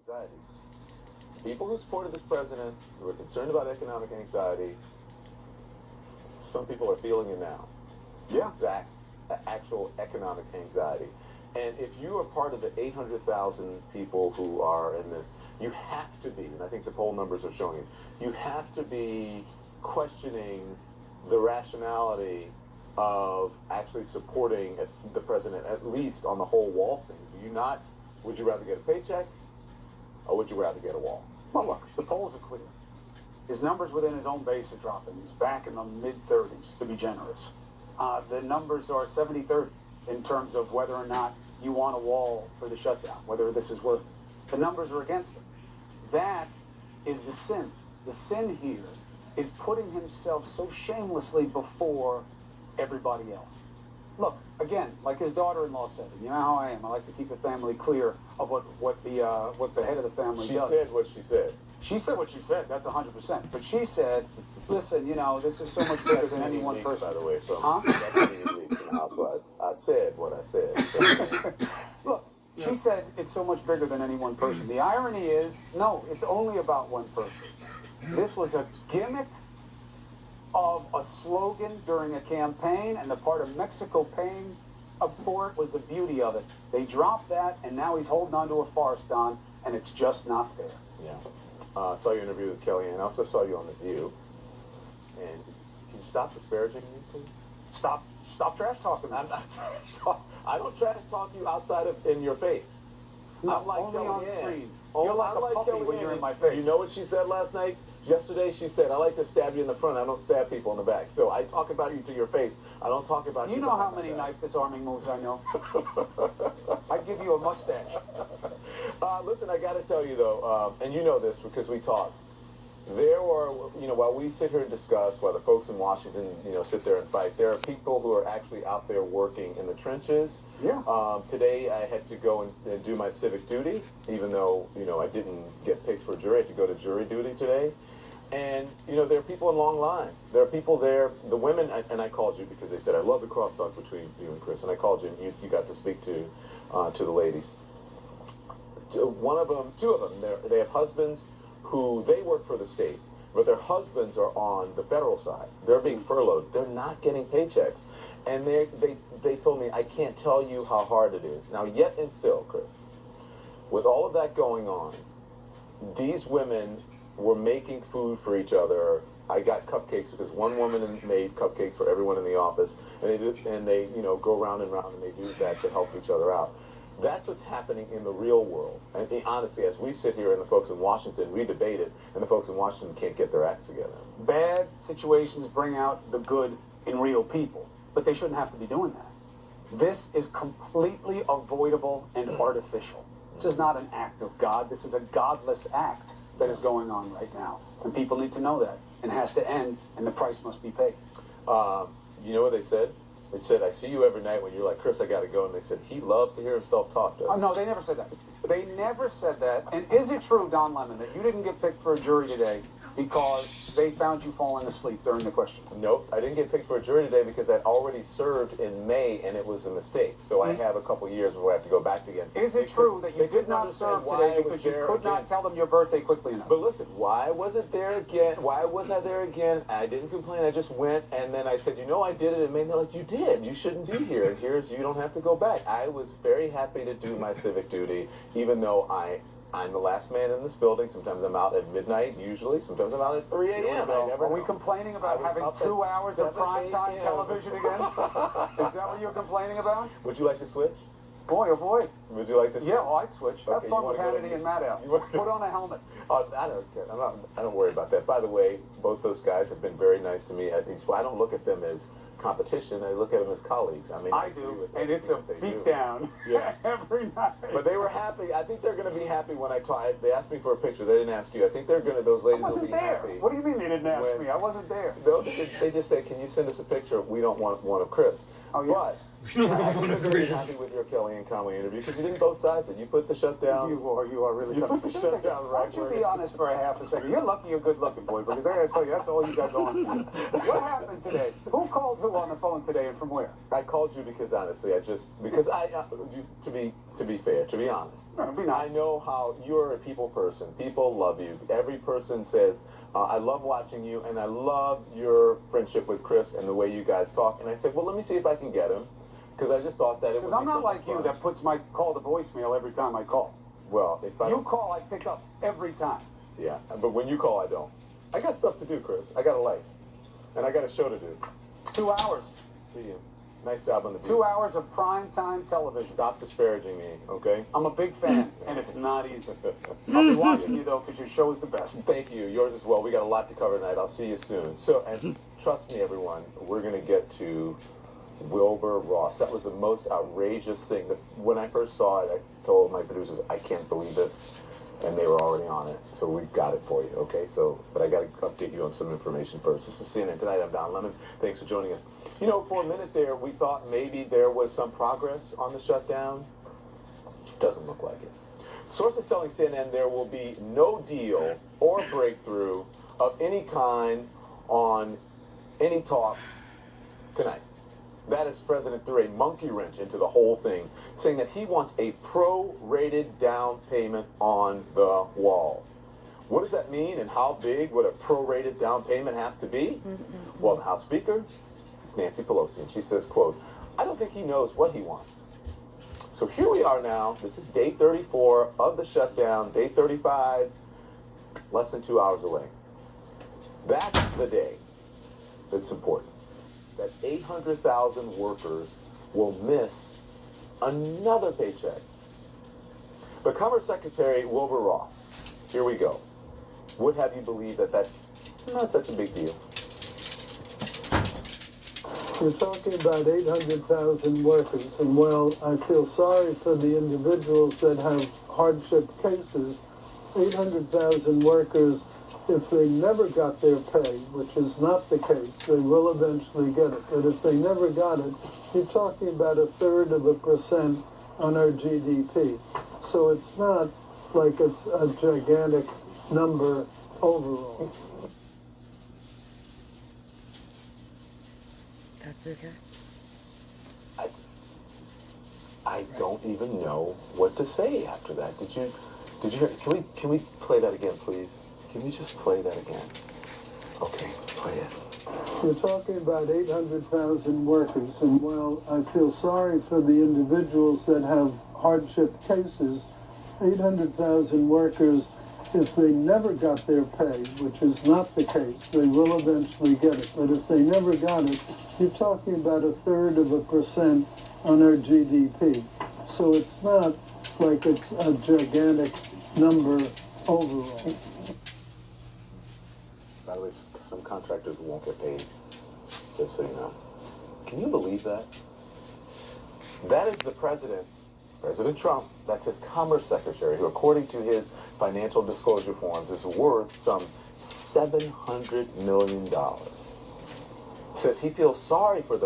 anxiety. People who supported this president, who are concerned about economic anxiety, some people are feeling it now. Yeah. Exact, actual economic anxiety. And if you are part of the 800,000 people who are in this, you have to be, and I think the poll numbers are showing it, you have to be questioning the rationality of actually supporting the president, at least on the whole wall thing. Do you not, would you rather get a paycheck, or would you rather get a wall? Well, look, the polls are clear. His numbers within his own base are dropping. He's back in the mid-30s, to be generous. The numbers are 70-30 in terms of whether or not you want a wall for the shutdown, whether this is worth it. The numbers are against him. That is the sin. The sin here is putting himself so shamelessly before everybody else. Look, again, like his daughter-in-law said, you know how I am. I like to keep the family clear of what the head of the family does. She said what she said. She said what she said. That's 100%. But she said, listen, you know, this is so much bigger than any one person. By the way, from Huh? Housewives. I said what I said. Look, she said it's so much bigger than any one person. The irony is, no, it's only about one person. This was a gimmick of a slogan during a campaign, and the part of Mexico paying for it was the beauty of it. They dropped that, and now he's holding on to a farce, Don, and it's just not fair. Yeah. Saw your interview with Kellyanne. I also saw you on The View. And can you stop disparaging me, please? Stop trash talking. I'm not trash talk. I don't trash talk you outside of in your face. No, I'm like only Kellyanne. on screen. Oh, You're like I a puppy when you're in my face. You know what she said last night? Yesterday she said, I like to stab you in the front. I don't stab people in the back. So I talk about you to your face. I don't talk about you. You know how many knife disarming moves I know? I'd give you a mustache. Listen, I got to tell you though, and you know this because we talk. There are, you know, while we sit here and discuss, while the folks in Washington, you know, sit there and fight, there are people who are actually out there working in the trenches. Yeah. Today I had to go and do my civic duty, even though, you know, I didn't get picked for jury. I had to go to jury duty today. And, you know, there are people in long lines. There are people there, the women, and I called you because they said, I love the crosstalk between you and Chris. And I called you and you got to speak to the ladies. One of them, two of them, they have husbands who they work for the state, but their husbands are on the federal side. They're being furloughed. They're not getting paychecks. And they told me, I can't tell you how hard it is. Now, yet and still, Chris, with all of that going on, these women were making food for each other. I got cupcakes because one woman made cupcakes for everyone in the office, and they you know, go round and round, and they do that to help each other out. That's what's happening in the real world. And honestly, as we sit here and the folks in Washington, we debate it, and the folks in Washington can't get their acts together. Bad situations bring out the good in real people, but they shouldn't have to be doing that. This is completely avoidable and artificial. This is not an act of God. This is a godless act that is going on right now. And people need to know that. And it has to end, and the price must be paid. You know what they said? They said, I see you every night when you're like, Chris, I got to go. And they said, he loves to hear himself talk, doesn't he? No, they never said that. They never said that. And is it true, Don Lemon, that you didn't get picked for a jury today because they found you falling asleep during the question? Nope, I didn't get picked for a jury today because I'd already served in May and it was a mistake. So I have a couple years before I have to go back again. Is it true that you did not serve today because you could not tell them your birthday quickly enough? But listen, why was it there again? Why was I there again? I didn't complain. I just went, and then I said, you know, I did it in May. And they're like, you did. You shouldn't be here. And here's, you don't have to go back. I was very happy to do my civic duty, even though I'm the last man in this building. Sometimes I'm out at midnight, usually. Sometimes I'm out at 3 a.m. Are we complaining about having 2 hours of primetime television again? Is that what you're complaining about? Would you like to switch? Boy, oh boy. Would you like to switch? Yeah, well, I'd switch. Okay, have fun with Hannity and Maddow. Put on a helmet. Oh, I don't care. I don't worry about that. By the way, both those guys have been very nice to me. I don't look at them as competition. I look at them as colleagues. I mean, I do, and it's a beatdown every night. But they were happy. I think they're going to be happy when I talk. They asked me for a picture. They didn't ask you. I think they're going to. Those ladies will be happy. What do you mean they didn't ask me? I wasn't there. They just said, "Can you send us a picture? We don't want one of Chris." Oh, yeah. But I was very happy with your Kelly and Conway interview because you did both sides. And you put the shutdown. You are really. You put the shutdown right. Why don't you be honest for a half a second? You're lucky you're good looking, boy, because I gotta tell you, that's all you got going for you. What happened today? Who called who on the phone today, and from where? I called you because honestly, to be fair, to be honest, Be nice. I know how you're a people person. People love you. Every person says, I love watching you, and I love your friendship with Chris and the way you guys talk. And I said, well, let me see if I can get him. Because I just thought that it would be Because I'm not like fun. you that puts my call to voicemail every time I call. Well, if I You call, I pick up every time. yeah, but when you call, I don't. I got stuff to do, Chris. I got a life, and I got a show to do. 2 hours. See you. Nice job on the 2 hours of prime time television. Stop disparaging me, okay? I'm a big fan, and it's not easy. I'll be watching you though, because your show is the best. Thank you. Yours as well. We got a lot to cover tonight. I'll see you soon. So, and trust me, everyone, we're gonna get to Wilbur Ross. That was the most outrageous thing. When I first saw it, I told my producers, I can't believe this. And they were already on it. So we've got it for you, okay? So, but I got to update you on some information first. This is CNN Tonight. I'm Don Lemon. Thanks for joining us. You know, for a minute there, we thought maybe there was some progress on the shutdown. Doesn't look like it. Sources telling CNN there will be no deal or breakthrough of any kind on any talks tonight. That is, President threw a monkey wrench into the whole thing, saying that he wants a prorated down payment on the wall. What does that mean, and how big would a prorated down payment have to be? Well, the House Speaker is Nancy Pelosi, and she says, quote, I don't think he knows what he wants. So here we are now. This is day 34 of the shutdown, day 35, less than 2 hours away. That's the day that's important. That 800,000 workers will miss another paycheck. But Commerce Secretary Wilbur Ross, here we go, would have you believe that that's not such a big deal. You're talking about 800,000 workers, and well, I feel sorry for the individuals that have hardship cases. 800,000 workers, if they never got their pay, which is not the case, they will eventually get it. But if they never got it, you're talking about 1/3% on our GDP. So it's not like it's a gigantic number overall. That's okay. I don't even know what to say after that. Did you hear? Can we play that again, please? Can we just play that again? Okay, play it. You're talking about 800,000 workers, and well, I feel sorry for the individuals that have hardship cases. 800,000 workers, if they never got their pay, which is not the case, they will eventually get it. But if they never got it, you're talking about 1/3% on our GDP. So it's not like it's a gigantic number overall. By the way, some contractors won't get paid, just so you know. Can you believe that? That is the President Trump, that's his Commerce Secretary, who according to his financial disclosure forms is worth some $700 million. Says he feels sorry for those